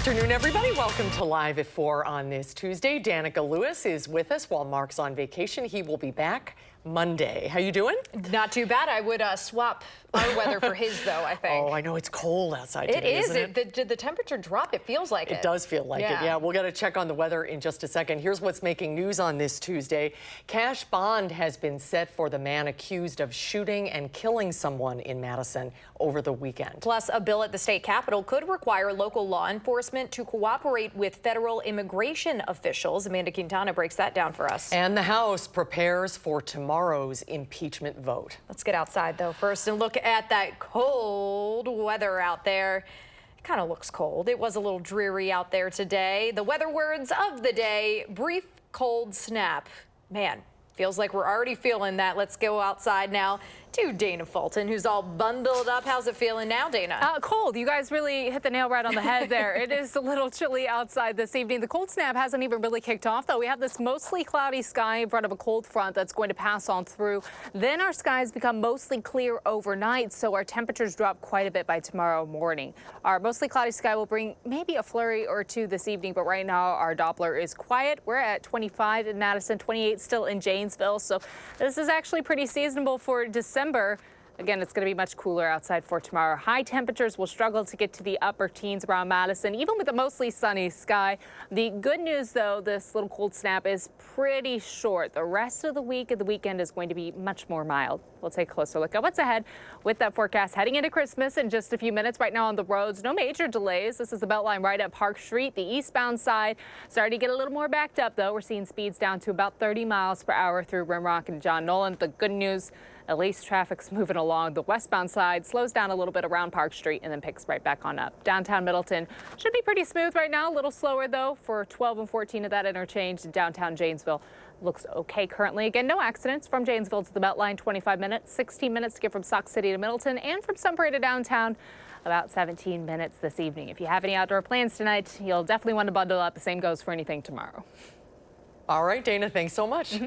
afternoon, everybody. Welcome to Live at 4 on this Tuesday. Danica Lewis is with us while Mark's on vacation. He will be back Monday. How you doing? Not too bad. I would swap our weather for his, though, I think. Oh, I know. It's cold outside today, It is. isn't it? Did the temperature drop? It feels like it. It does feel like it, yeah. We'll get a check on the weather in just a second. Here's what's making news on this Tuesday. Cash bond has been set for the man accused of shooting and killing someone in Madison over the weekend. Plus, a bill at the state capitol could require local law enforcement to cooperate with federal immigration officials. Amanda Quintana breaks that down for us. And the House prepares for tomorrow's impeachment vote. Let's get outside, though, first and look at that cold weather out there. It kind of looks cold. It was a little dreary out there today. The weather words of the day: brief cold snap. Man, feels like we're already feeling that. Let's go outside now to Dana Fulton, who's all bundled up. How's it feeling now, Dana? Cold. You guys really hit the nail right on the head there. It is a little chilly outside this evening. The cold snap hasn't even really kicked off, though. We have this mostly cloudy sky in front of a cold front that's going to pass on through. Then our skies become mostly clear overnight, so our temperatures drop quite a bit by tomorrow morning. Our mostly cloudy sky will bring maybe a flurry or two this evening, but right now our Doppler is quiet. We're at 25 in Madison, 28 still in Janesville, so this is actually pretty seasonable for December. Again, it's going to be much cooler outside for tomorrow. High temperatures will struggle to get to the upper teens around Madison, even with a mostly sunny sky. The good news, though, this little cold snap is pretty short. The rest of the week and the weekend is going to be much more mild. We'll take a closer look at what's ahead with that forecast heading into Christmas in just a few minutes. Right now on the roads, no major delays. This is the Beltline right at Park Street. The eastbound side starting to get a little more backed up, though. We're seeing speeds down to about 30 miles per hour through Rimrock and John Nolan. The good news, at least traffic's moving along. The westbound side slows down a little bit around Park Street and then picks right back on up. Downtown Middleton should be pretty smooth right now. A little slower, though, for 12 and 14 of that interchange. Downtown Janesville looks okay currently. Again, no accidents from Janesville to the Beltline, 25 minutes, 16 minutes to get from Sauk City to Middleton, and from Sunbury to downtown, about 17 minutes this evening. If you have any outdoor plans tonight, you'll definitely want to bundle up. The same goes for anything tomorrow. All right, Dana, thanks so much.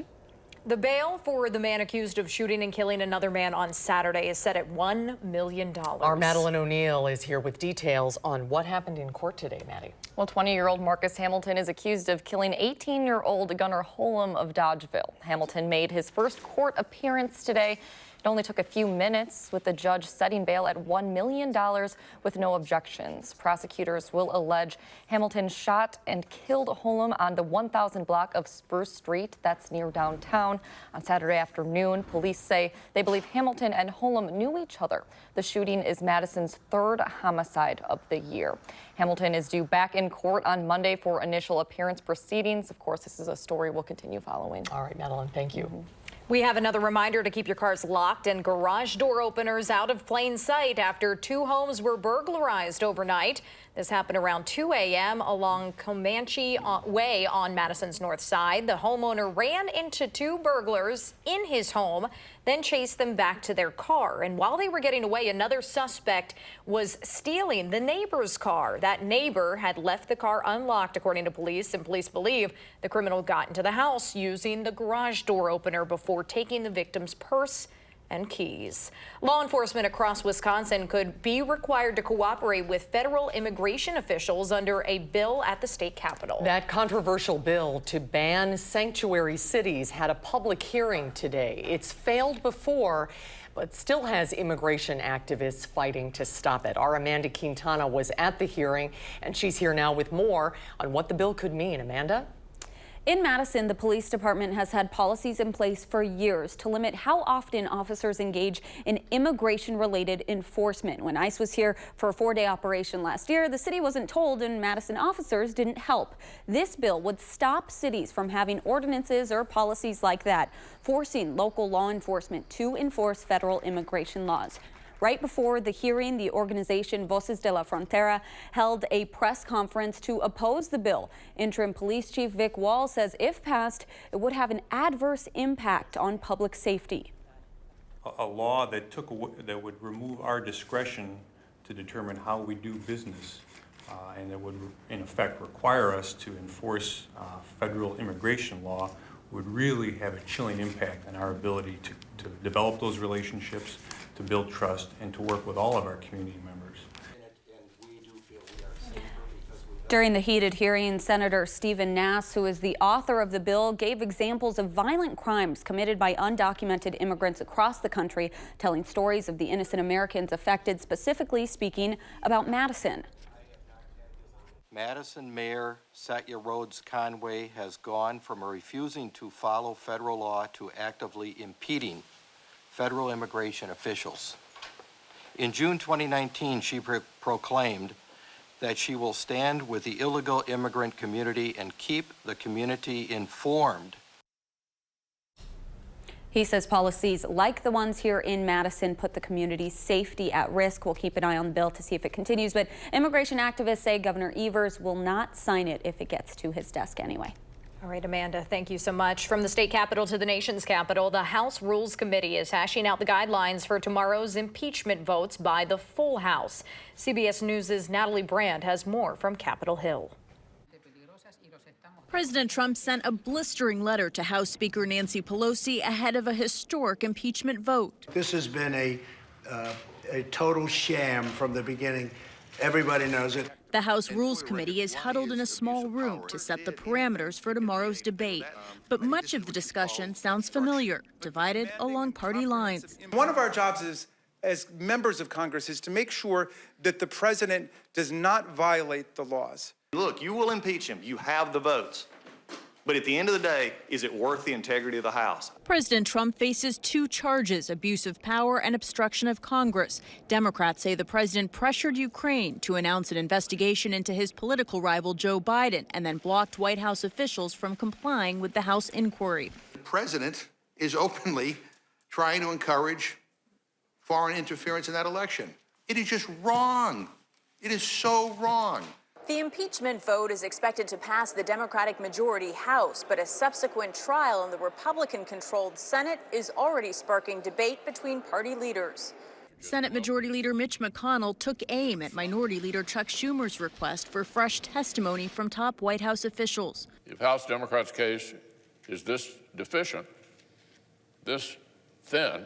The bail for the man accused of shooting and killing another man on Saturday is set at $1 million. Our Madeline O'Neill is here with details on what happened in court today, Maddie. Well, 20-year-old Marcus Hamilton is accused of killing 18-year-old Gunnar Holm of Dodgeville. Hamilton made his first court appearance today. It only took a few minutes, with the judge setting bail at $1 million with no objections. Prosecutors will allege Hamilton shot and killed Holm on the 1000 block of Spruce Street, that's near downtown, on Saturday afternoon. Police say they believe Hamilton and Holm knew each other. The shooting is Madison's third homicide of the year. Hamilton is due back in court on Monday for initial appearance proceedings. Of course, this is a story we'll continue following. All right, Madeline, thank you. We have another reminder to keep your cars locked and garage door openers out of plain sight after 2 homes were burglarized overnight. This happened around 2 a.m. along Comanche Way on Madison's north side. The homeowner ran into 2 burglars in his home, then chased them back to their car. And while they were getting away, another suspect was stealing the neighbor's car. That neighbor had left the car unlocked, according to police, and police believe the criminal got into the house using the garage door opener before taking the victim's purse and keys. Law enforcement across Wisconsin could be required to cooperate with federal immigration officials under a bill at the state capitol. That controversial bill to ban sanctuary cities had a public hearing today. It's failed before, but still has immigration activists fighting to stop it. Our Amanda Quintana was at the hearing, and she's here now with more on what the bill could mean. Amanda? In Madison, the police department has had policies in place for years to limit how often officers engage in immigration-related enforcement. When ICE was here for a 4-day operation last year, the city wasn't told and Madison officers didn't help. This bill would stop cities from having ordinances or policies like that, forcing local law enforcement to enforce federal immigration laws. Right before the hearing, the organization Voces de la Frontera held a press conference to oppose the bill. Interim Police Chief Vic Wall says if passed, it would have an adverse impact on public safety. A law that that would remove our discretion to determine how we do business, and that would, in effect, require us to enforce federal immigration law would really have a chilling impact on our ability to develop those relationships, to build trust, and to work with all of our community members. And we do feel we are safer because we During the heated hearing, Senator Stephen Nass, who is the author of the bill, gave examples of violent crimes committed by undocumented immigrants across the country, telling stories of the innocent Americans affected, specifically speaking about Madison. Madison Mayor Satya Rhodes Conway has gone from refusing to follow federal law to actively impeding federal immigration officials. In June 2019, she proclaimed that she will stand with the illegal immigrant community and keep the community informed. He says policies like the ones here in Madison put the community's safety at risk. We'll keep an eye on the bill to see if it continues, but immigration activists say Governor Evers will not sign it if it gets to his desk anyway. All right, Amanda, thank you so much. From the state capitol to the nation's capital, the House Rules Committee is hashing out the guidelines for tomorrow's impeachment votes by the full House. CBS News' Natalie Brand has more from Capitol Hill. President Trump sent a blistering letter to House Speaker Nancy Pelosi ahead of a historic impeachment vote. This has been a total sham from the beginning. Everybody knows it. The House Rules Committee is huddled in a small room to set the parameters for tomorrow's debate. But much of the discussion sounds familiar, divided along party lines. One of our jobs as members of Congress is to make sure that the president does not violate the laws. Look, you will impeach him. You have the votes. But at the end of the day, is it worth the integrity of the House? President Trump faces two charges: abuse of power and obstruction of Congress. Democrats say the president pressured Ukraine to announce an investigation into his political rival Joe Biden and then blocked White House officials from complying with the House inquiry. The president is openly trying to encourage foreign interference in that election. It is just wrong. It is so wrong. The impeachment vote is expected to pass the Democratic majority House, but a subsequent trial in the Republican-controlled Senate is already sparking debate between party leaders. Senate Majority Leader Mitch McConnell took aim at Minority Leader Chuck Schumer's request for fresh testimony from top White House officials. If House Democrats' case is this deficient, this thin,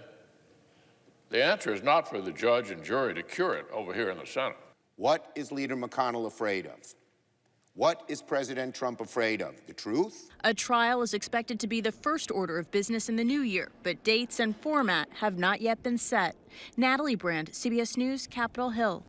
the answer is not for the judge and jury to cure it over here in the Senate. What is Leader McConnell afraid of? What is President Trump afraid of? The truth? A trial is expected to be the first order of business in the new year, but dates and format have not yet been set. Natalie Brand, CBS News, Capitol Hill.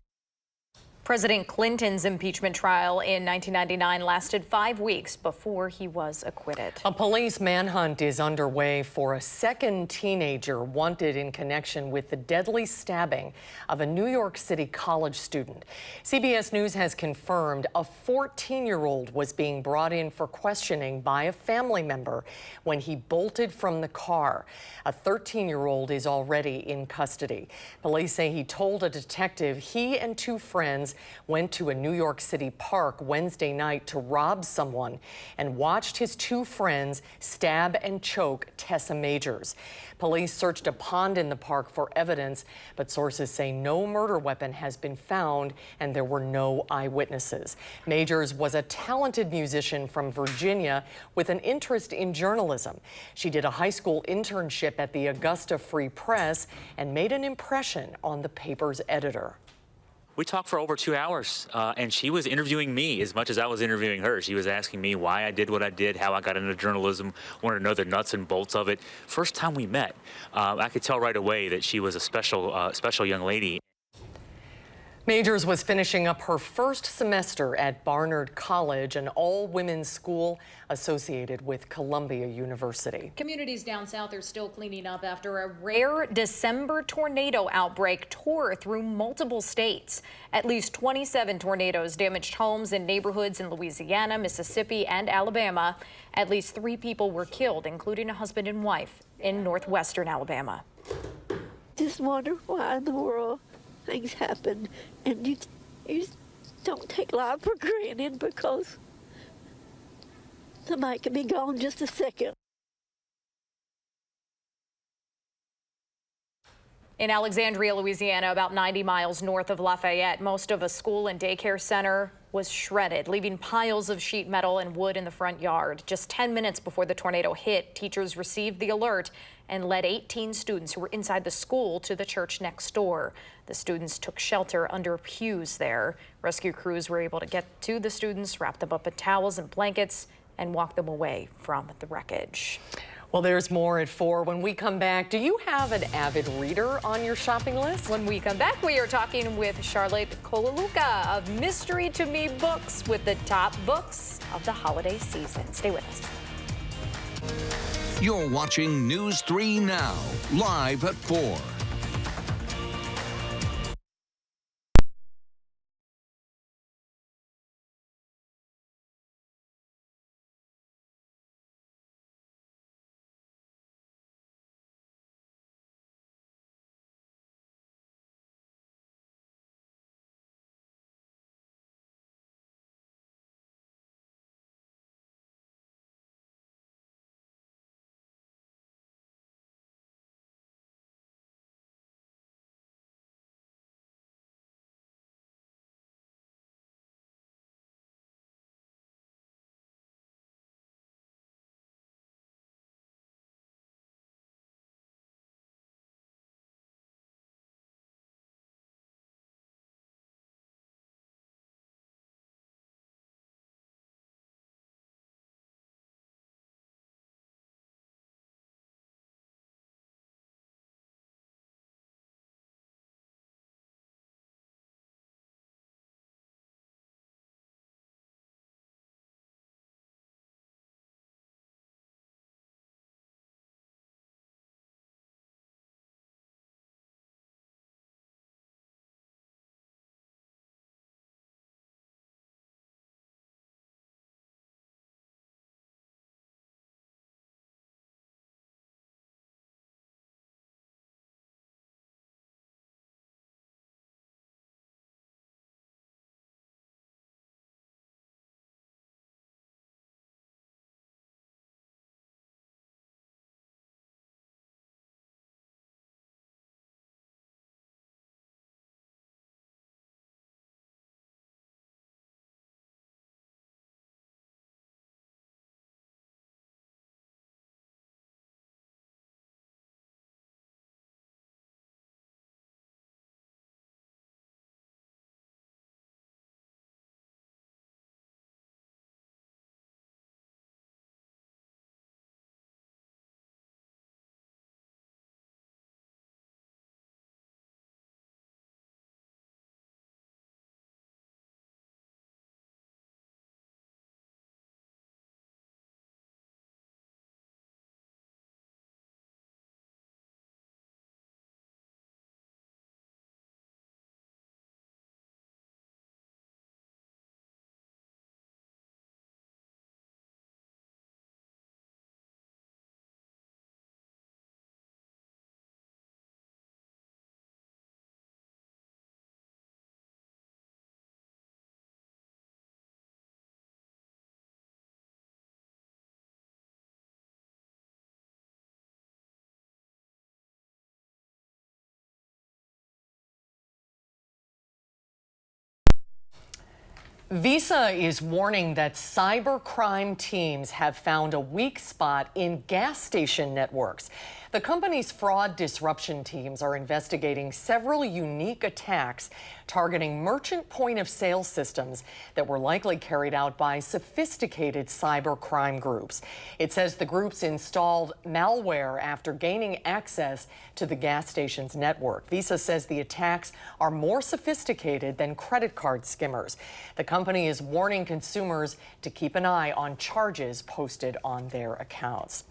President Clinton's impeachment trial in 1999 lasted 5 weeks before he was acquitted. A police manhunt is underway for a second teenager wanted in connection with the deadly stabbing of a New York City college student. CBS News has confirmed a 14-year-old was being brought in for questioning by a family member when he bolted from the car. A 13-year-old is already in custody. Police say he told a detective he and two friends went to a New York City park Wednesday night to rob someone and watched his two friends stab and choke Tessa Majors. Police searched a pond in the park for evidence, but sources say no murder weapon has been found and there were no eyewitnesses. Majors was a talented musician from Virginia with an interest in journalism. She did a high school internship at the Augusta Free Press and made an impression on the paper's editor. We talked for over 2 hours, and she was interviewing me as much as I was interviewing her. She was asking me why I did what I did, how I got into journalism, wanted to know the nuts and bolts of it. First time we met, I could tell right away that she was a special young lady. Majors was finishing up her first semester at Barnard College, an all-women's school associated with Columbia University. Communities down south are still cleaning up after a rare December tornado outbreak tore through multiple states. At least 27 tornadoes damaged homes and neighborhoods in Louisiana, Mississippi, and Alabama. At least 3 people were killed, including a husband and wife in northwestern Alabama. Just wonder why in the world things happen, and you don't take life for granted because somebody can be gone just a second. In Alexandria, Louisiana, about 90 miles north of Lafayette, most of a school and daycare center was shredded, leaving piles of sheet metal and wood in the front yard. Just 10 minutes before the tornado hit, teachers received the alert and led 18 students who were inside the school to the church next door. The students took shelter under pews there. Rescue crews were able to get to the students, wrap them up in towels and blankets, and walk them away from the wreckage. Well, there's more at 4. When we come back, do you have an avid reader on your shopping list? When we come back, we are talking with Charlotte Kolaluka of Mystery to Me Books with the top books of the holiday season. Stay with us. You're watching News 3 Now, live at 4. Visa is warning that cybercrime teams have found a weak spot in gas station networks. The company's fraud disruption teams are investigating several unique attacks targeting merchant point-of-sale systems that were likely carried out by sophisticated cybercrime groups. It says the groups installed malware after gaining access to the gas station's network. Visa says the attacks are more sophisticated than credit card skimmers. The company is warning consumers to keep an eye on charges posted on their accounts.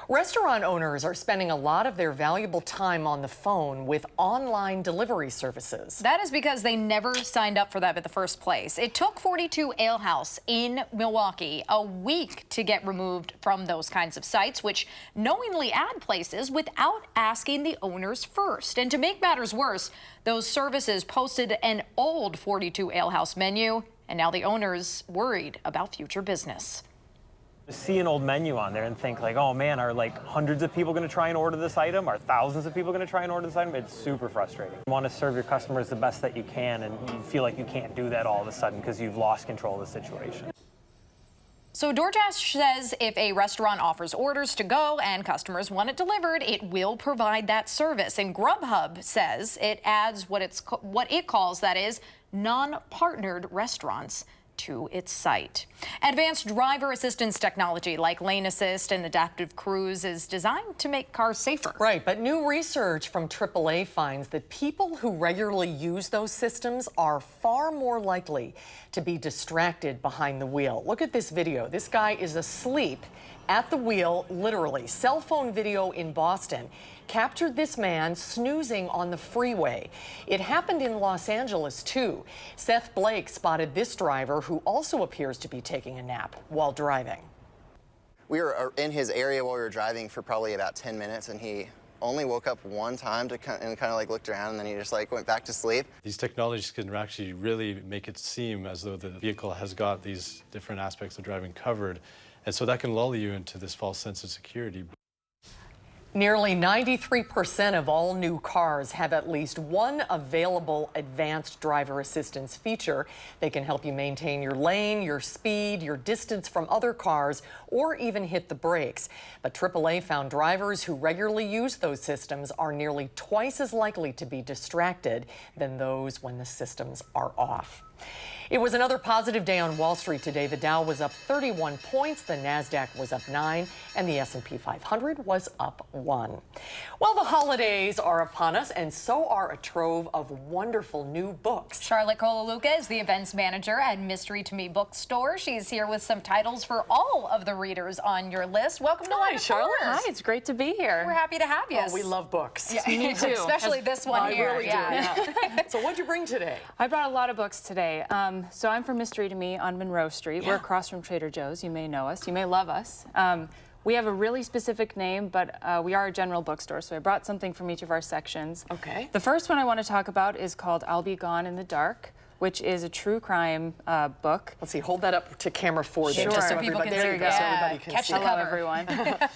Restaurant owners are spending a lot of their valuable time on the phone with online delivery services. That is because they never signed up for that in the first place. It took 42 Ale House in Milwaukee a week to get removed from those kinds of sites, which knowingly add places without asking the owners first. And to make matters worse, those services posted an old 42 Ale House menu, and now the owners worried about future business. See an old menu on there and think like, oh man, are like hundreds of people going to try and order this item? Are thousands of people going to try and order this item? It's super frustrating. You want to serve your customers the best that you can, and you feel like you can't do that all of a sudden because you've lost control of the situation. So DoorDash says if a restaurant offers orders to go and customers want it delivered, it will provide that service. And Grubhub says it adds what it calls, that is, non-partnered restaurants to its site. Advanced driver assistance technology like lane assist and adaptive cruise is designed to make cars safer. Right, but new research from AAA finds that people who regularly use those systems are far more likely to be distracted behind the wheel. Look at this video. This guy is asleep at the wheel, literally. Cell phone video in Boston captured this man snoozing on the freeway. It happened in Los Angeles, too. Seth Blake spotted this driver who also appears to be taking a nap while driving. We were in his area while we were driving for probably about 10 minutes, and he only woke up one time and kind of like looked around, and then he just like went back to sleep. These technologies can actually really make it seem as though the vehicle has got these different aspects of driving covered. And so that can lull you into this false sense of security. Nearly 93% of all new cars have at least one available advanced driver assistance feature. They can help you maintain your lane, your speed, your distance from other cars, or even hit the brakes. But AAA found drivers who regularly use those systems are nearly twice as likely to be distracted than those when the systems are off. It was another positive day on Wall Street today. The Dow was up 31 points, the Nasdaq was up 9, and the S&P 500 was up 1. Well, the holidays are upon us, and so are a trove of wonderful new books. Charlotte Colaluca is the events manager at Mystery to Me Bookstore. She's here with some titles for all of the readers on your list. Welcome to Live at Charlotte. Fours. Hi, it's great to be here. We're happy to have you. Oh, we love books. Yeah, me too. Especially this one I here. really do, yeah. So what'd you bring today? I brought a lot of books today. So I'm from Mystery to Me on Monroe Street. We're across from Trader Joe's. You may know us. You may love us. We have a really specific name, but we are a general bookstore, so I brought something from each of our sections. Okay. The first one I want to talk about is called I'll Be Gone in the Dark, which is a true crime book. Let's see, hold that up to camera 4 there, Sure. just so People everybody, can there see you go, it. so everybody can Catch see. the cover, everyone.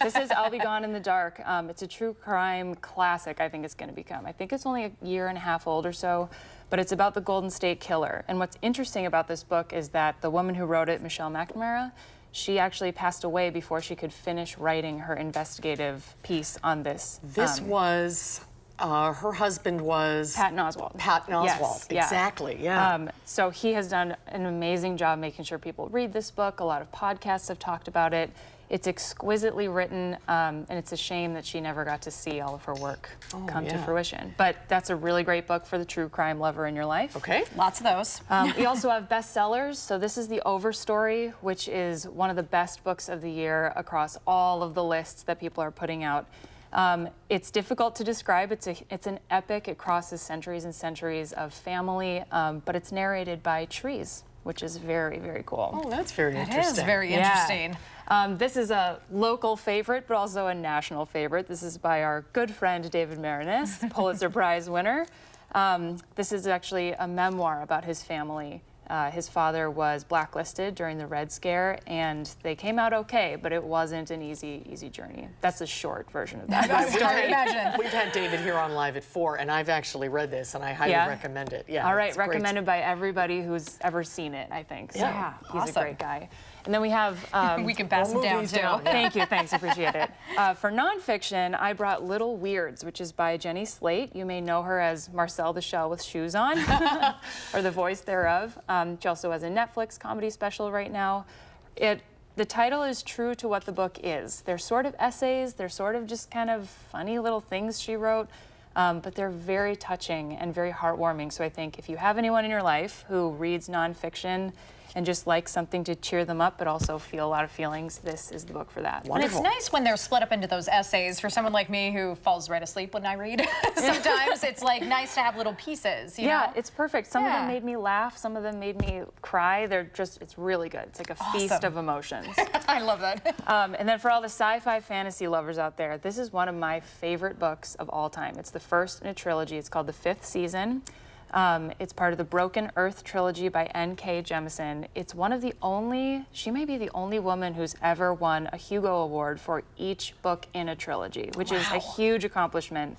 This is I'll Be Gone in the Dark. It's a true crime classic, I think it's going to become. I think it's only a year and a half old or so, but it's about the Golden State Killer. And what's interesting about this book is that the woman who wrote it, Michelle McNamara, she actually passed away before she could finish writing her investigative piece on this. This was... her husband was... Patton Oswalt. Patton Oswalt, Yes, yeah. exactly, yeah. So he has done an amazing job making sure people read this book. A lot of podcasts have talked about it. It's exquisitely written, and it's a shame that she never got to see all of her work come to fruition. But that's a really great book for the true crime lover in your life. Okay. Lots of those. We also have bestsellers. So this is The Overstory, which is one of the best books of the year across all of the lists that people are putting out. It's difficult to describe. It's an epic. It crosses centuries and centuries of family, but it's narrated by trees, which is very, very cool. Oh, that's very interesting. It is very interesting. This is a local favorite, but also a national favorite. This is by our good friend David Maraniss, Pulitzer Prize winner. This is actually a memoir about his family. His father was blacklisted during the Red Scare, and they came out okay, but it wasn't an easy journey. That's a short version of that story. We've had David here on Live at 4, and I've actually read this, and I highly recommend it. Yeah. All right, recommended by every who's ever seen it, I think. So Yeah, he's a great guy. And then we have... we can pass him down, too. Thank you, thanks, appreciate it. For nonfiction, I brought Little Weirds, which is by Jenny Slate. You may know her as Marcel the Shell with shoes on, or the voice thereof. She also has a Netflix comedy special right now. The title is true to what the book is. They're sort of essays, they're sort of just kind of funny little things she wrote, but they're very touching and very heartwarming. So I think if you have anyone in your life who reads nonfiction and just like something to cheer them up, but also feel a lot of feelings, this is the book for that. And it's nice when they're split up into those essays. For someone like me who falls right asleep when I read, sometimes it's like nice to have little pieces, you know? It's perfect. Some of them made me laugh, some of them made me cry. It's really good. It's like a feast of emotions. I love that. And then for all the sci-fi fantasy lovers out there, this is one of my favorite books of all time. It's the first in a trilogy. It's called The Fifth Season. It's part of the Broken Earth trilogy by N.K. Jemisin. It's one of the only, she may be the only woman who's ever won a Hugo Award for each book in a trilogy, which is a huge accomplishment.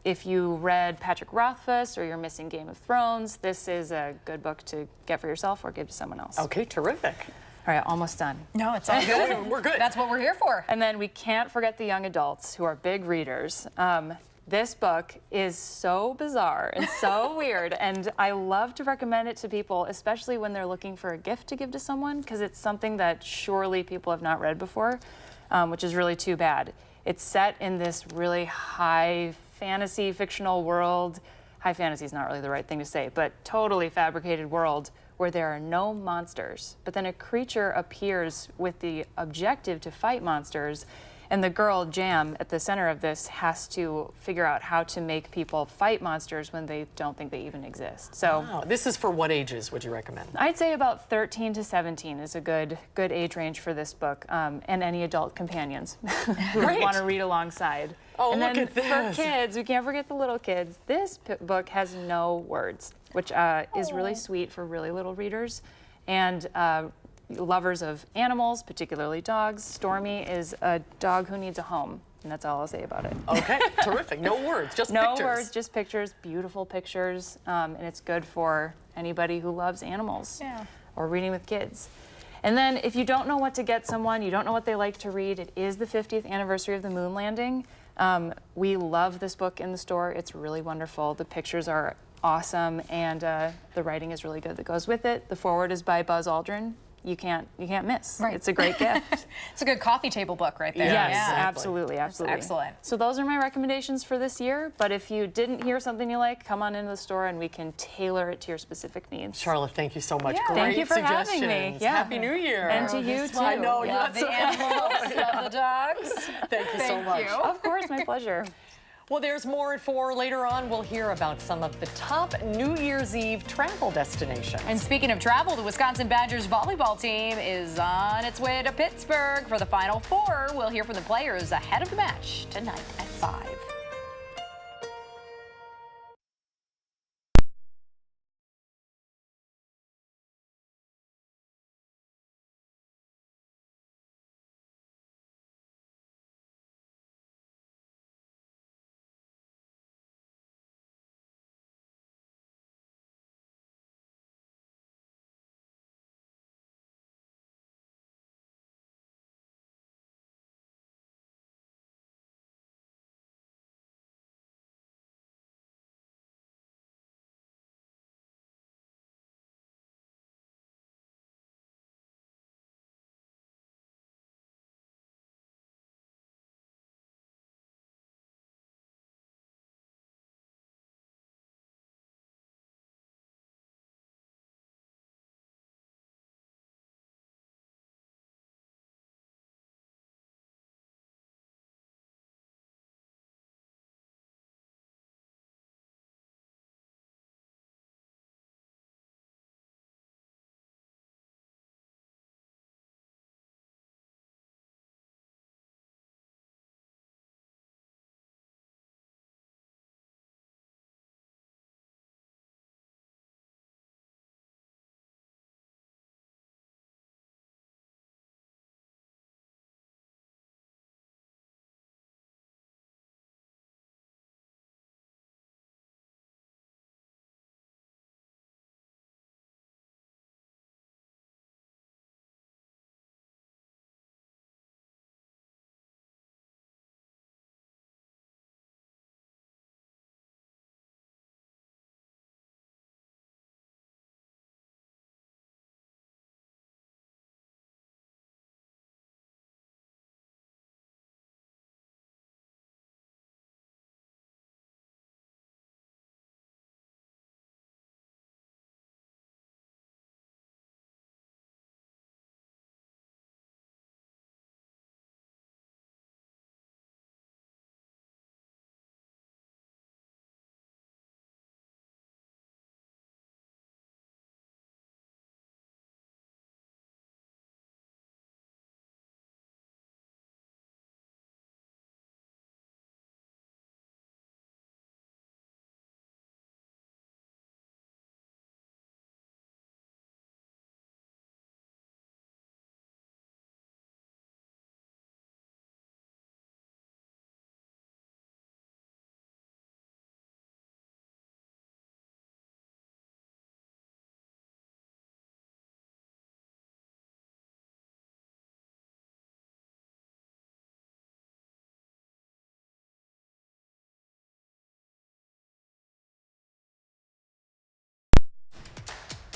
If you read Patrick Rothfuss or you're missing Game of Thrones, this is a good book to get for yourself or give to someone else. Okay, terrific. All right, almost done. No, it's all good. We're good. That's what we're here for. And then we can't forget the young adults who are big readers. This book is so bizarre and so weird, and I love to recommend it to people, especially when they're looking for a gift to give to someone, because it's something that surely people have not read before, which is really too bad. It's set in this really high fantasy fictional world. High fantasy is not really the right thing to say, but totally fabricated world where there are no monsters. But then a creature appears with the objective to fight monsters, and the girl, Jam, at the center of this has to figure out how to make people fight monsters when they don't think they even exist. So Wow. This is for what ages would you recommend? I'd say about 13 to 17 is a good age range for this book, and any adult companions who want to read alongside. Oh, and look then at this. for kids, we can't forget the little kids. This book has no words, which is really sweet for really little readers. And lovers of animals, particularly dogs. Stormy is a dog who needs a home, and that's all I'll say about it. Okay, terrific. No words, just no pictures. No words, just pictures, beautiful pictures, and it's good for anybody who loves animals or reading with kids. And then if you don't know what to get someone, you don't know what they like to read, it is the 50th anniversary of the moon landing. We love this book in the store. It's really wonderful. The pictures are awesome, and the writing is really good that goes with it. The foreword is by Buzz Aldrin. You can't miss. Right. It's a great gift. It's a good coffee table book right there. Yes, Yeah. absolutely. That's excellent. So those are my recommendations for this year, but if you didn't hear something you like, come on into the store and we can tailor it to your specific needs. Charlotte, thank you so much. Yeah. Great Thank you for having me. suggestions. Yeah. Happy New Year. And to you too. I know, Love the animals, love the dogs. Thank you so much. Of course, my pleasure. Well, there's more at 4. Later on, we'll hear about some of the top New Year's Eve travel destinations. And speaking of travel, the Wisconsin Badgers volleyball team is on its way to Pittsburgh for the Final Four. We'll hear from the players ahead of the match tonight at 5.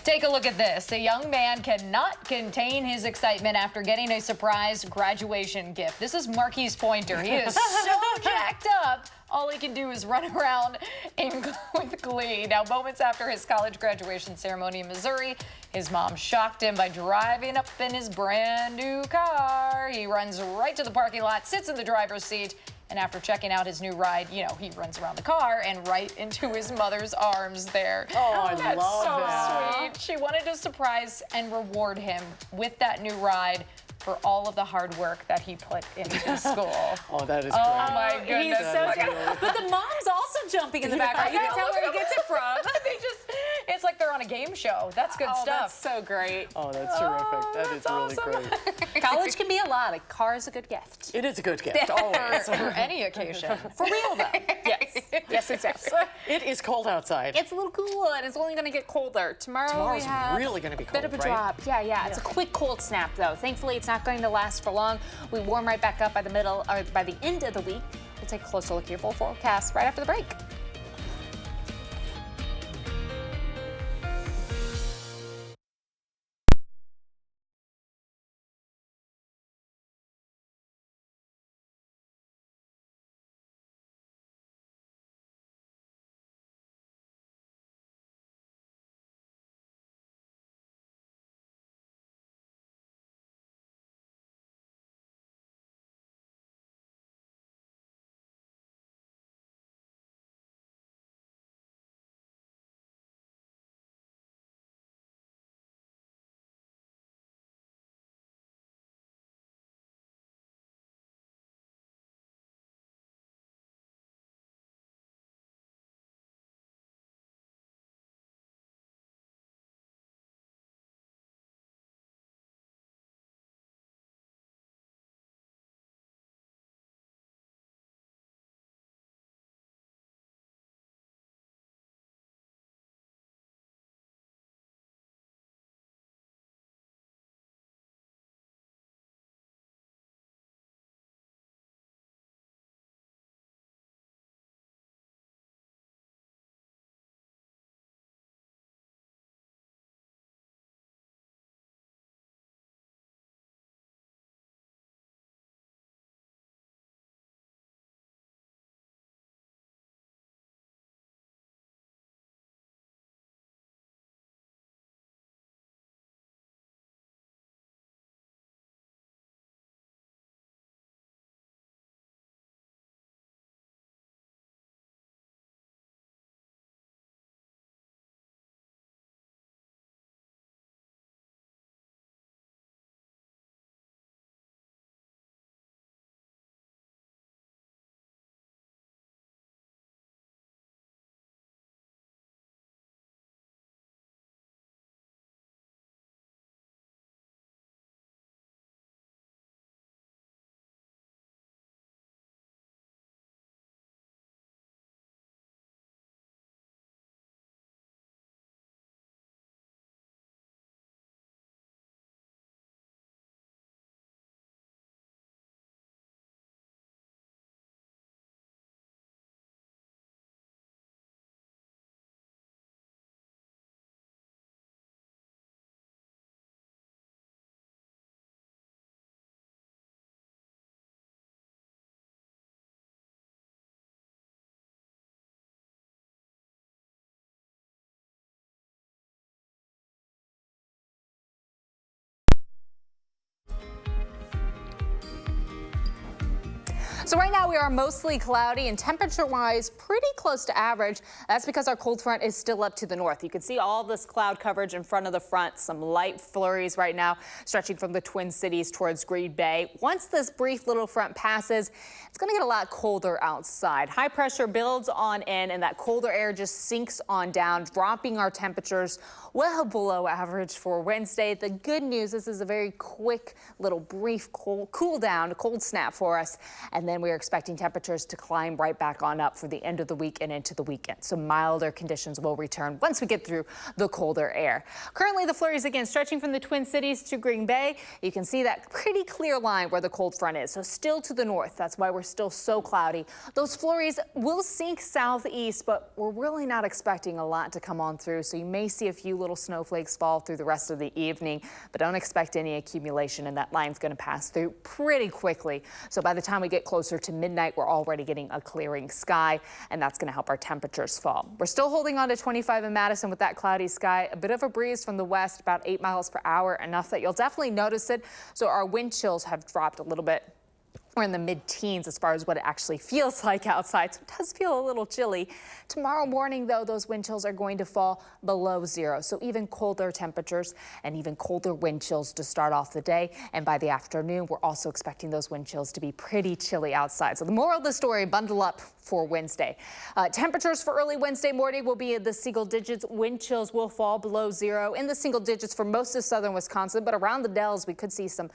Take a look at this. A young man cannot contain his excitement after getting a surprise graduation gift. This is Marquise Pointer. He is so jacked up. All he can do is run around with glee. Now, moments after his college graduation ceremony in Missouri, his mom shocked him by driving up in his brand new car. He runs right to the parking lot, sits in the driver's seat, and after checking out his new ride, you know, he runs around the car and right into his mother's arms there. Oh, I That's love so that. sweet. She wanted to surprise and reward him with that new ride for all of the hard work that he put into school. Oh, that is great. Oh, my goodness. He's so good. But the mom's also jumping in the background. You can tell where he gets it from. It's like they're on a game show. That's good stuff. That's so great. Oh, that's terrific. That is really great. College can be a lot. A car is a good gift. It is a good gift, always. For any occasion. For real, though. Yes. Yes, exactly. It is cold outside. It's a little cool, and it's only going to get colder. Tomorrow's we have really going to be cold, bit of a right? drop. Yeah. It's a quick cold snap, though. Thankfully, it's not going to last for long. We warm right back up by the middle, or by the end of the week. We'll take a closer look at your full forecast right after the break. So right now we are mostly cloudy and temperature-wise pretty close to average. That's because our cold front is still up to the north. You can see all this cloud coverage in front of the front, some light flurries right now stretching from the Twin Cities towards Green Bay. Once this brief little front passes, it's going to get a lot colder outside. High pressure builds on in and that colder air just sinks on down, dropping our temperatures well below average for Wednesday. The good news, this is a very quick little brief cool down, cold snap for us. And then then we're expecting temperatures to climb right back on up for the end of the week and into the weekend. So milder conditions will return once we get through the colder air. Currently, the flurries again stretching from the Twin Cities to Green Bay. You can see that pretty clear line where the cold front is. So still to the north. That's why we're still so cloudy. Those flurries will sink southeast, but we're really not expecting a lot to come on through. So you may see a few little snowflakes fall through the rest of the evening, but don't expect any accumulation, and that line's going to pass through pretty quickly. So by the time we get closer to midnight, we're already getting a clearing sky, and that's going to help our temperatures fall. We're still holding on to 25 in Madison with that cloudy sky, a bit of a breeze from the west, about 8 miles per hour, enough that you'll definitely notice it. So our wind chills have dropped a little bit. We're in the mid-teens as far as what it actually feels like outside, so it does feel a little chilly. Tomorrow morning, though, those wind chills are going to fall below zero, so even colder temperatures and even colder wind chills to start off the day. And by the afternoon, we're also expecting those wind chills to be pretty chilly outside. So the moral of the story, bundle up for Wednesday. Temperatures for early Wednesday morning will be in the single digits. Wind chills will fall below zero in the single digits for most of southern Wisconsin, but around the Dells, we could see some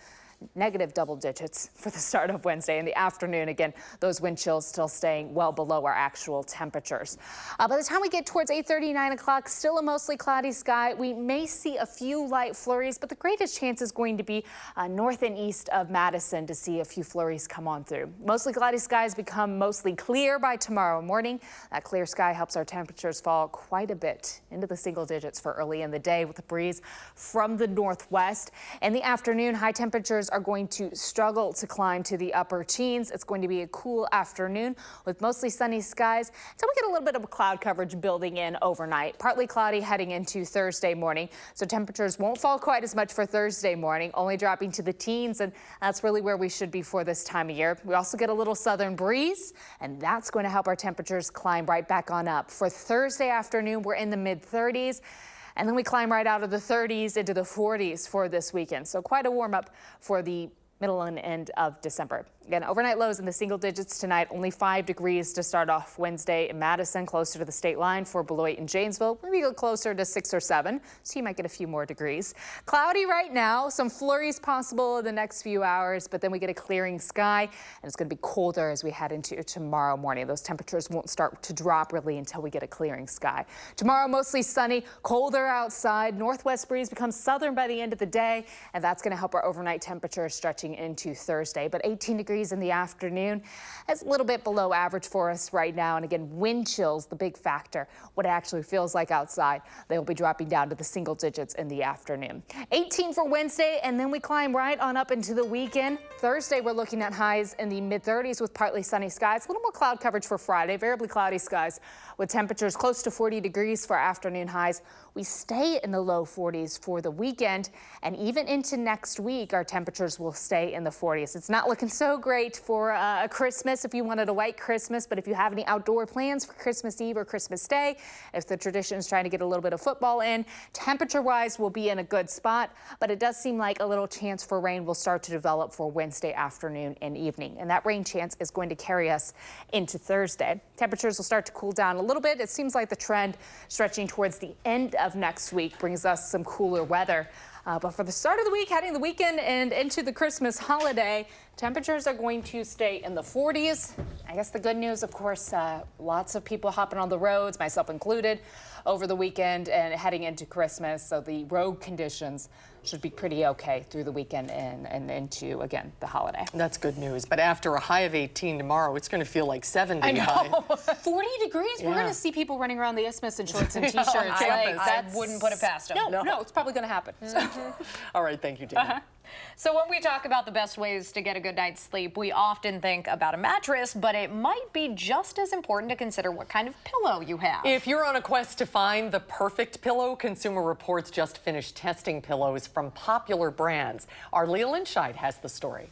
negative double digits for the start of Wednesday. In the afternoon, again, those wind chills still staying well below our actual temperatures. By the time we get towards 8:30, 9 o'clock, still a mostly cloudy sky. We may see a few light flurries, but the greatest chance is going to be north and east of Madison to see a few flurries come on through. Mostly cloudy skies become mostly clear by tomorrow morning. That clear sky helps our temperatures fall quite a bit into the single digits for early in the day with a breeze from the northwest. In the afternoon, high temperatures are going to struggle to climb to the upper teens. It's going to be a cool afternoon with mostly sunny skies. So we get a little bit of cloud coverage building in overnight. Partly cloudy heading into Thursday morning. So temperatures won't fall quite as much for Thursday morning, only dropping to the teens. And that's really where we should be for this time of year. We also get a little southern breeze, and that's going to help our temperatures climb right back on up. For Thursday afternoon, we're in the mid-30s. And then we climb right out of the 30s into the 40s for this weekend. So quite a warm up for the middle and end of December. Again, overnight lows in the single digits tonight, only 5 degrees to start off Wednesday in Madison, closer to the state line for Beloit and Janesville. Maybe go closer to 6 or 7, so you might get a few more degrees. Cloudy right now, some flurries possible in the next few hours, but then we get a clearing sky, and it's going to be colder as we head into tomorrow morning. Those temperatures won't start to drop really until we get a clearing sky. Tomorrow, mostly sunny, colder outside. Northwest breeze becomes southern by the end of the day, and that's going to help our overnight temperature stretching into Thursday. But 18 degrees in the afternoon. That's a little bit below average for us right now. And again, wind chills, the big factor, what it actually feels like outside. They will be dropping down to the single digits in the afternoon. 18 for Wednesday, and then we climb right on up into the weekend. Thursday, we're looking at highs in the mid-30s with partly sunny skies. A little more cloud coverage for Friday, variably cloudy skies with temperatures close to 40 degrees for afternoon highs. We stay in the low 40s for the weekend, and even into next week, our temperatures will stay in the 40s. It's not looking so great for a Christmas if you wanted a white Christmas, but if you have any outdoor plans for Christmas Eve or Christmas Day, if the tradition is trying to get a little bit of football in, temperature-wise, we'll be in a good spot, but it does seem like a little chance for rain will start to develop for Wednesday afternoon and evening, and that rain chance is going to carry us into Thursday. Temperatures will start to cool down a little bit. It seems like the trend stretching towards the end of next week brings us some cooler weather. But for the start of the week, heading the weekend and into the Christmas holiday, temperatures are going to stay in the 40s. I guess the good news, of course, lots of people hopping on the roads, myself included, over the weekend and heading into Christmas. So the road conditions should be pretty okay through the weekend and into, again, the holiday. That's good news. But after a high of 18 tomorrow, it's going to feel like 70. I know. 40 degrees? Yeah. We're going to see people running around the isthmus in shorts and T-shirts. I wouldn't put it past them. No, it's probably going to happen. All right, thank you, Dana. So when we talk about the best ways to get a good night's sleep, we often think about a mattress, but it might be just as important to consider what kind of pillow you have. If you're on a quest to find the perfect pillow, Consumer Reports just finished testing pillows from popular brands. Our Leah Lynchide has the story.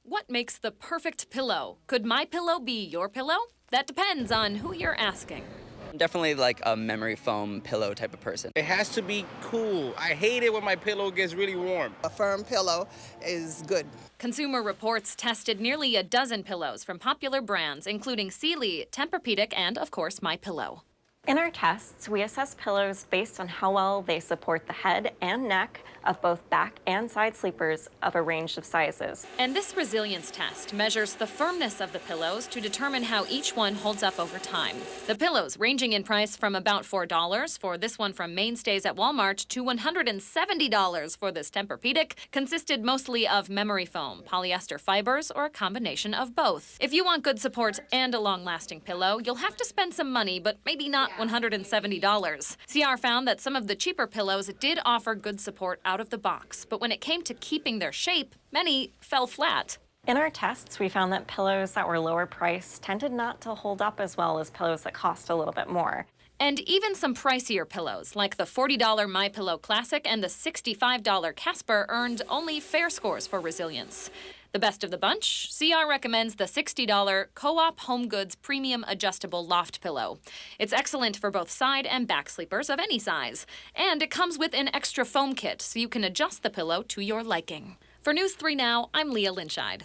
What makes the perfect pillow? Could my pillow be your pillow? That depends on who you're asking. I'm definitely like a memory foam pillow type of person. It has to be cool. I hate it when my pillow gets really warm. A firm pillow is good. Consumer Reports tested nearly a dozen pillows from popular brands, including Sealy, Tempur-Pedic, and, of course, MyPillow. In our tests, we assess pillows based on how well they support the head and neck of both back and side sleepers of a range of sizes. And this resilience test measures the firmness of the pillows to determine how each one holds up over time. The pillows ranging in price from about $4 for this one from Mainstays at Walmart to $170 for this Tempur-Pedic consisted mostly of memory foam, polyester fibers, or a combination of both. If you want good support and a long-lasting pillow, you'll have to spend some money, but maybe not $170. CR found that some of the cheaper pillows did offer good support out of the box, but when it came to keeping their shape, many fell flat. In our tests, we found that pillows that were lower priced tended not to hold up as well as pillows that cost a little bit more. And even some pricier pillows, like the $40 MyPillow Classic and the $65 Casper, earned only fair scores for resilience. The best of the bunch, CR recommends the $60 Co-op Home Goods Premium Adjustable Loft Pillow. It's excellent for both side and back sleepers of any size. And it comes with an extra foam kit, so you can adjust the pillow to your liking. For News 3 Now, I'm Leah Lynchide.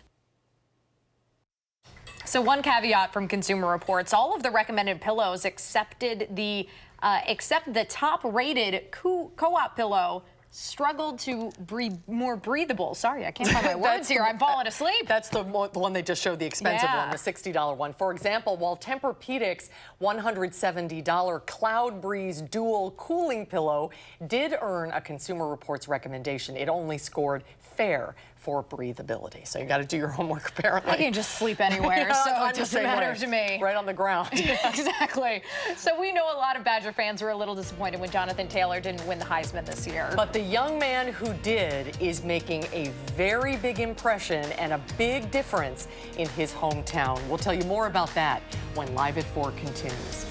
So one caveat from Consumer Reports, all of the recommended pillows except the top-rated Co-op pillow struggled to be more breathable. Sorry, I can't find my words here. I'm falling asleep. That's the one they just showed, the expensive one, the $60 one. For example, while Tempur-Pedic's $170 Cloud Breeze Dual Cooling Pillow did earn a Consumer Reports recommendation, it only scored fair for breathability. So you got to do your homework, apparently. I can just sleep anywhere, so it doesn't matter to me. Right on the ground. Exactly. So we know a lot of Badger fans were a little disappointed when Jonathan Taylor didn't win the Heisman this year. But the young man who did is making a very big impression and a big difference in his hometown. We'll tell you more about that when Live at 4 continues.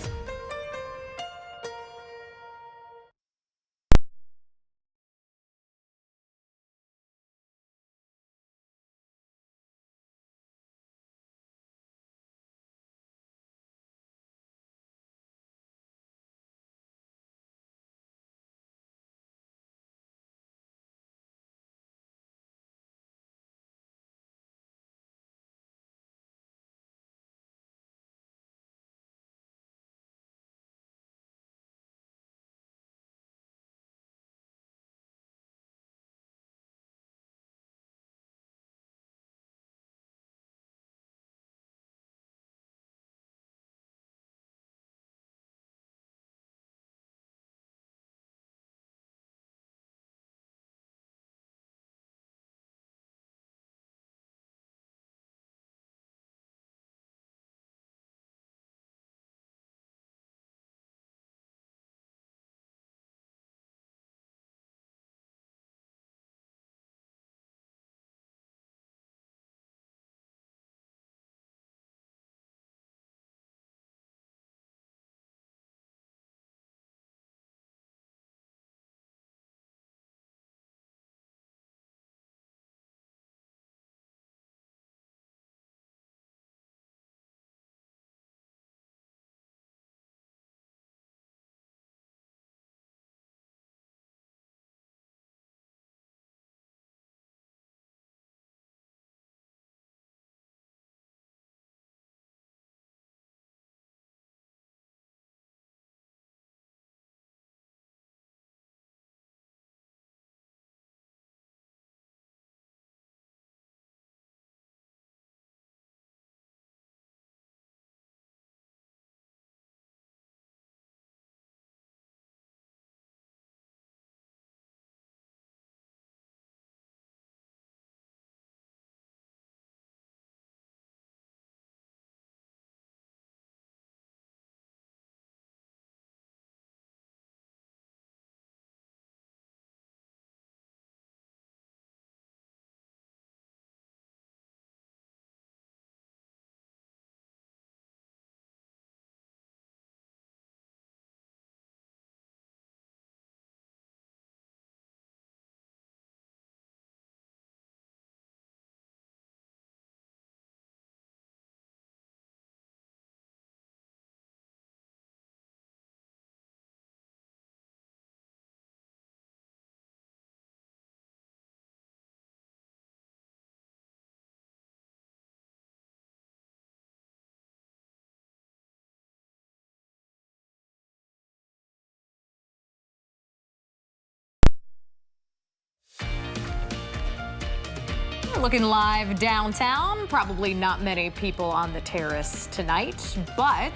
Looking live downtown, probably not many people on the terrace tonight, but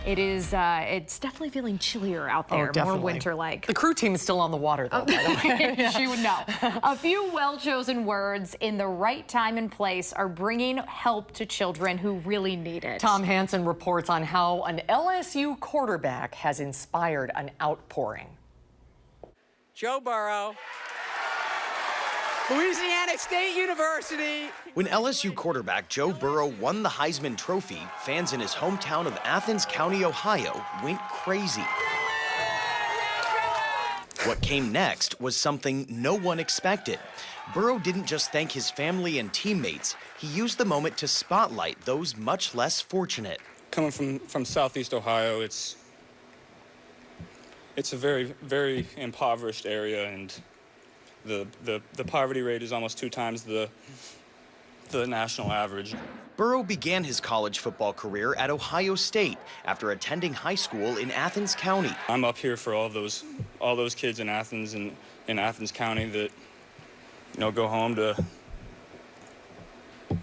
it's definitely feeling chillier out there, more winter-like. The crew team is still on the water, though, by the way. She would know. A few well-chosen words in the right time and place are bringing help to children who really need it. Tom Hansen reports on how an LSU quarterback has inspired an outpouring. Joe Burrow, Louisiana State University. When LSU quarterback Joe Burrow won the Heisman Trophy, fans in his hometown of Athens County, Ohio, went crazy. What came next was something no one expected. Burrow didn't just thank his family and teammates, he used the moment to spotlight those much less fortunate. Coming from Southeast Ohio, it's a very, very impoverished area, and the poverty rate is almost 2 times the national average. Burrow began his college football career at Ohio State after attending high school in Athens County. I'm up here for all those kids in Athens and in Athens County that, go home to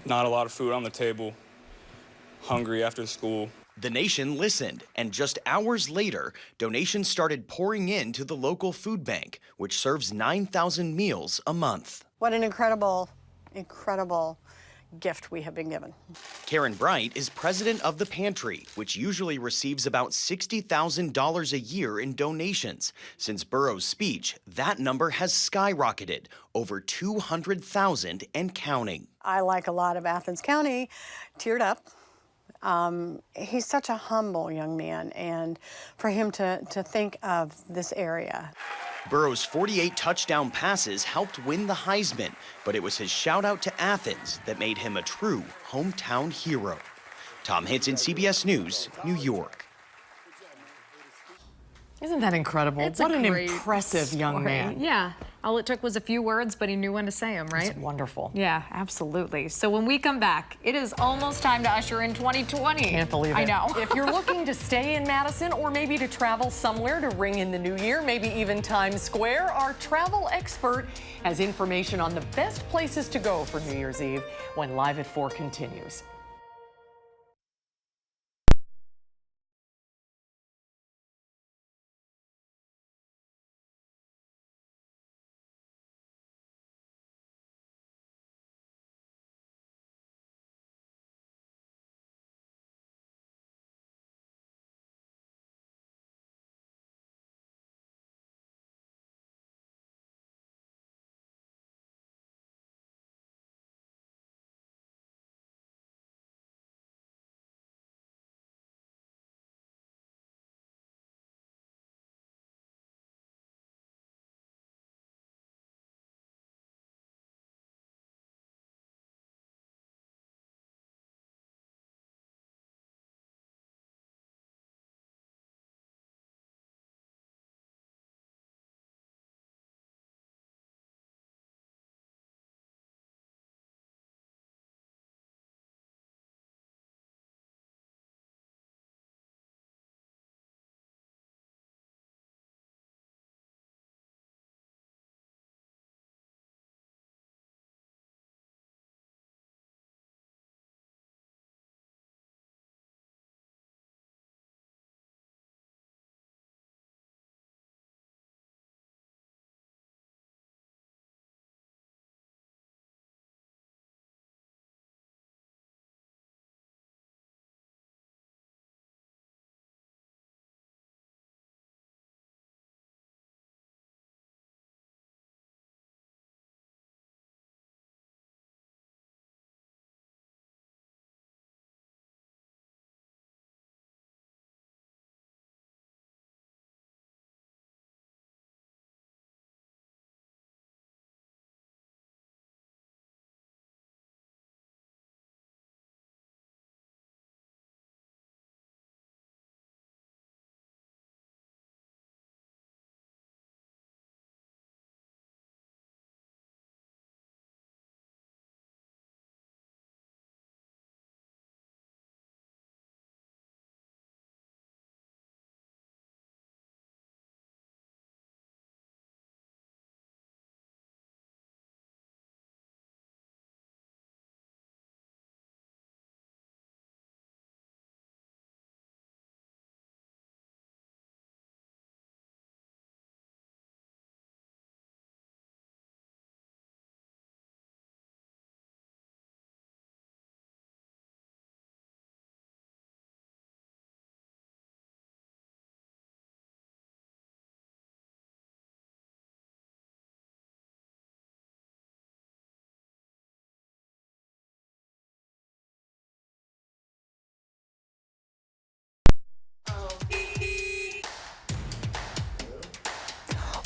not a lot of food on the table, hungry after school. The nation listened, and just hours later, donations started pouring into the local food bank, which serves 9,000 meals a month. What an incredible gift we have been given. Karen Bright is president of the pantry, which usually receives about $60,000 a year in donations. Since Burrow's speech, that number has skyrocketed, over 200,000 and counting. I, like a lot of Athens County, teared up. He's such a humble young man, and for him to think of this area. Burrow's 48 touchdown passes helped win the Heisman, but it was his shout out to Athens that made him a true hometown hero. Tom Hinton, CBS News, New York. Isn't that incredible? It's what a an great impressive young story. man. Yeah. All it took was a few words, but he knew when to say them, right? It's wonderful. Yeah, absolutely. So when we come back, it is almost time to usher in 2020. Can't believe it. I know. If you're looking to stay in Madison or maybe to travel somewhere to ring in the new year, maybe even Times Square, our travel expert has information on the best places to go for New Year's Eve when Live at 4 continues.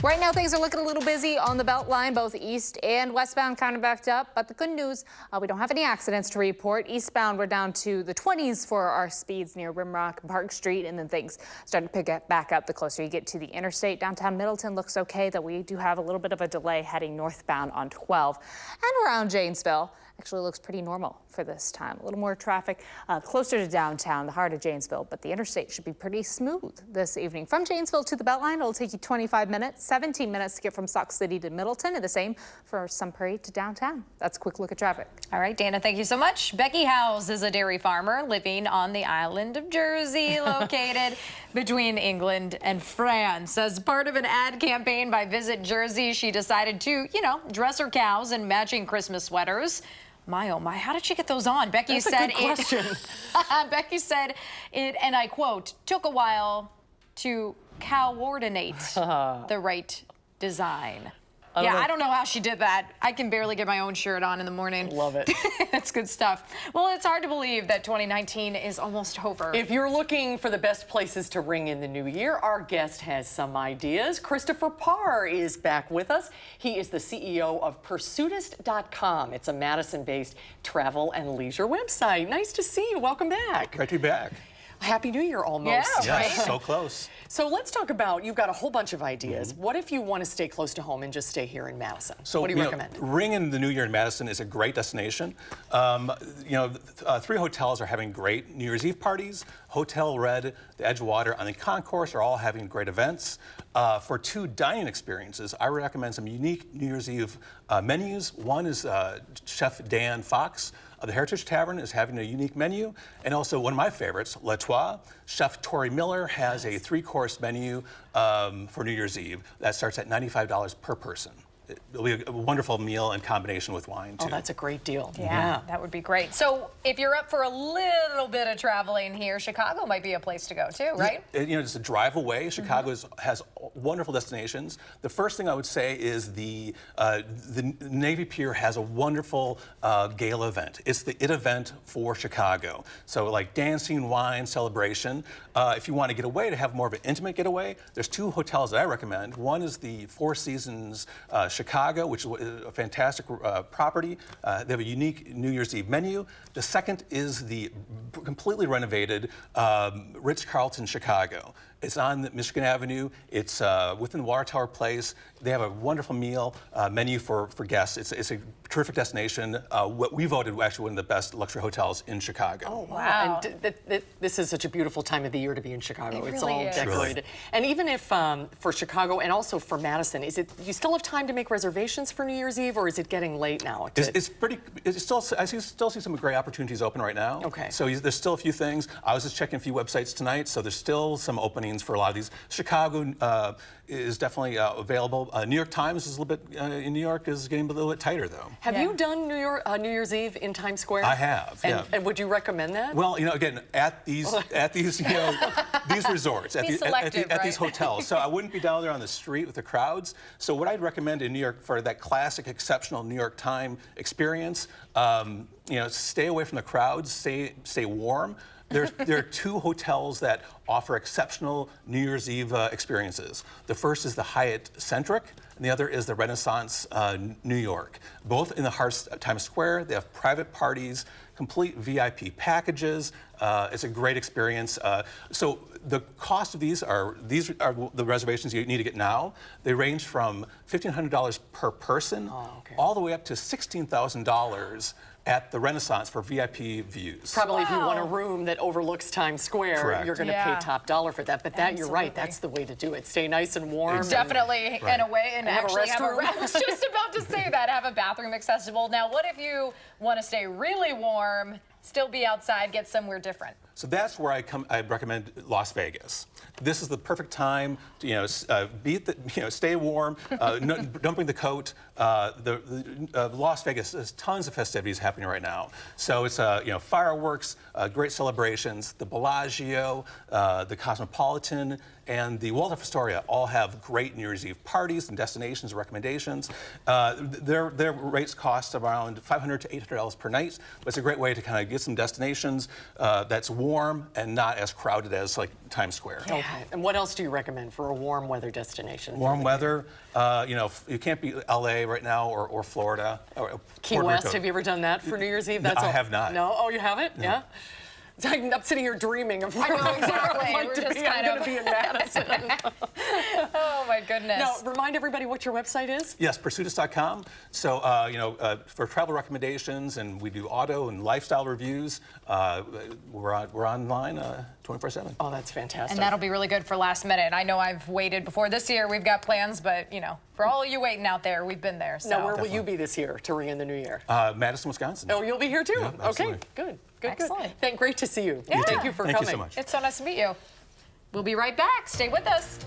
Right now, things are looking a little busy on the Beltline, both east and westbound kind of backed up. But the good news, we don't have any accidents to report. Eastbound, we're down to the 20s for our speeds near Rimrock and Park Street, and then things start to pick up back up the closer you get to the interstate. Downtown Middleton looks okay, though we do have a little bit of a delay heading northbound on 12. And around Janesville, actually looks pretty normal for this time. A little more traffic closer to downtown, the heart of Janesville, but the interstate should be pretty smooth this evening. From Janesville to the Beltline, it'll take you 25 minutes, 17 minutes to get from Sauk City to Middleton, and the same for Sun Prairie to downtown. That's a quick look at traffic. All right, Dana, thank you so much. Becky Howes is a dairy farmer living on the island of Jersey, located between England and France. As part of an ad campaign by Visit Jersey, she decided to, dress her cows in matching Christmas sweaters. My, oh my, how did she get those on? Becky That's said a good question. Becky said it, and I quote, took a while to coordinate the right design. I don't know how she did that. I can barely get my own shirt on in the morning. Love it. That's good stuff. Well, it's hard to believe that 2019 is almost over. If you're looking for the best places to ring in the new year, our guest has some ideas. Christopher Parr is back with us. He is the CEO of Pursuitist.com. It's a Madison-based travel and leisure website. Nice to see you. Welcome back. Great to be back. Happy New Year almost. Yeah, so close. So let's talk about, you've got a whole bunch of ideas. What if you want to stay close to home and just stay here in Madison? So, what do you recommend? Ring in the New Year in Madison is a great destination. 3 hotels are having great New Year's Eve parties. Hotel Red, the Edgewater, and the Concourse are all having great events. For 2 dining experiences, I recommend some unique New Year's Eve menus. One is Chef Dan Fox of the Heritage Tavern is having a unique menu. And also one of my favorites, Le Trois. Chef Tori Miller has a 3-course menu for New Year's Eve that starts at $95 per person. It'll be a wonderful meal in combination with wine, too. Oh, that's a great deal. Yeah, that would be great. So if you're up for a little bit of traveling here, Chicago might be a place to go, too, right? It's a drive away. Chicago has wonderful destinations. The first thing I would say is the Navy Pier has a wonderful gala event. It's the event for Chicago. So like dancing, wine, celebration. If you want to get away, to have more of an intimate getaway, there's 2 hotels that I recommend. One is the Four Seasons Chicago, which is a fantastic property. They have a unique New Year's Eve menu. The second is the completely renovated Ritz-Carlton Chicago. It's on Michigan Avenue. It's within Water Tower Place. They have a wonderful meal menu for guests. It's a terrific destination. What we voted actually one of the best luxury hotels in Chicago. Oh, wow. And this is such a beautiful time of the year to be in Chicago. It's all decorated. And even if for Chicago and also for Madison, do you still have time to make reservations for New Year's Eve, or is it getting late now? I still see some great opportunities open right now. Okay. So there's still a few things. I was just checking a few websites tonight, so there's still some openings for a lot of these. Chicago is definitely available. New York Times is a little bit, in New York is getting a little bit tighter though. Have you done New Year's Eve in Times Square? I have, yeah. And would you recommend that? Well, again, at these these resorts, at these hotels. So I wouldn't be down there on the street with the crowds. So what I'd recommend in New York for that classic, exceptional New York time experience, stay away from the crowds, stay warm. There are 2 hotels that offer exceptional New Year's Eve experiences. The first is the Hyatt Centric, and the other is the Renaissance New York. Both in the heart of Times Square. They have private parties, complete VIP packages. It's a great experience. So the cost of these are the reservations you need to get now. They range from $1,500 per person all the way up to $16,000 at the Renaissance for VIP views. Probably if you want a room that overlooks Times Square, Correct. You're going to pay top dollar for that. But that, you're right, that's the way to do it. Stay nice and warm. Definitely, in a way, and actually have a restroom. I was just about to say that, have a bathroom accessible. Now, what if you want to stay really warm, still be outside, get somewhere different? So that's where I recommend Las Vegas. This is the perfect time to stay warm. Don't bring the coat. Las Vegas has tons of festivities happening right now. So it's fireworks, great celebrations. The Bellagio, the Cosmopolitan, and the Waldorf Astoria all have great New Year's Eve parties and destinations and recommendations. Their rates cost around $500 to $800 per night, but it's a great way to kind of get some destinations that's warm and not as crowded as like Times Square. Okay. And what else do you recommend for a warm weather destination? Warm weather, you know, you can't be LA right now or Florida. Or Key West, have you ever done that for New Year's Eve? I have not. No? Oh, you haven't? No. Yeah? I'm sitting here dreaming of where I'm going to be in Madison. Oh, my goodness. Now, remind everybody what your website is. Yes, pursuitus.com. So, you know, for travel recommendations, and we do auto and lifestyle reviews. We're online 24/7. Oh, that's fantastic. And that'll be really good for last minute. I know I've waited before this year. We've got plans, but, you know, for all you waiting out there, we've been there. So. Now, where will you be this year to ring in the new year? Madison, Wisconsin. Oh, you'll be here too? Yeah, okay, good. Excellent. Great to see you. Yeah. Thank you for coming. Thank you so much. It's so nice to meet you. We'll be right back. Stay with us.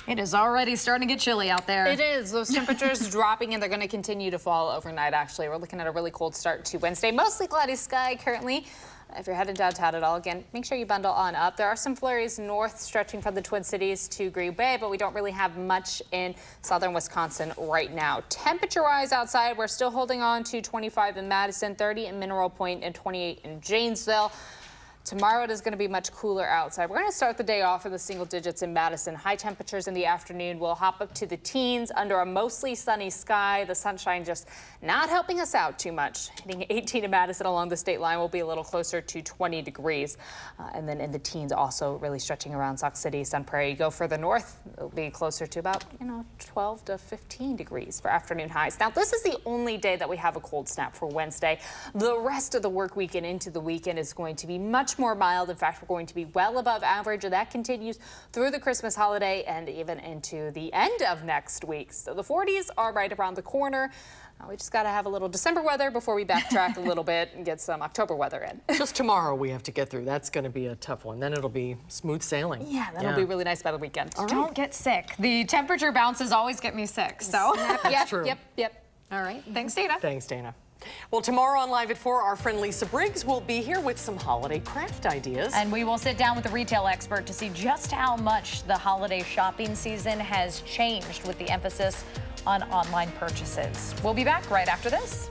It is already starting to get chilly out there. It is. Those temperatures dropping, and they're going to continue to fall overnight, actually. We're looking at a really cold start to Wednesday. Mostly cloudy sky currently. If you're headed downtown at all, again, make sure you bundle on up. There are some flurries north stretching from the Twin Cities to Green Bay, but we don't really have much in southern Wisconsin right now. Temperature-wise outside, we're still holding on to 25 in Madison, 30 in Mineral Point, and 28 in Janesville. Tomorrow it is going to be much cooler outside. We're going to start the day off in the single digits in Madison. High temperatures in the afternoon will hop up to the teens under a mostly sunny sky. The sunshine just not helping us out too much. Hitting 18 in Madison along the state line will be a little closer to 20 degrees. And then in the teens also really stretching around Sauk City, Sun Prairie. You go further north, it'll be closer to about, 12 to 15 degrees for afternoon highs. Now, this is the only day that we have a cold snap for Wednesday. The rest of the work week and into the weekend is going to be much more mild. In fact, we're going to be well above average, and that continues through the Christmas holiday and even into the end of next week. So the 40s are right around the corner. We just got to have a little December weather before we backtrack a little bit and get some October weather in. Just tomorrow we have to get through. That's going to be a tough one. Then it'll be smooth sailing. Yeah, that'll be really nice by the weekend. All right. Don't get sick. The temperature bounces always get me sick. So that's true. Yep. All right. Thanks, Dana. Thanks, Dana. Well, tomorrow on Live at 4, our friend Lisa Briggs will be here with some holiday craft ideas. And we will sit down with a retail expert to see just how much the holiday shopping season has changed with the emphasis on online purchases. We'll be back right after this.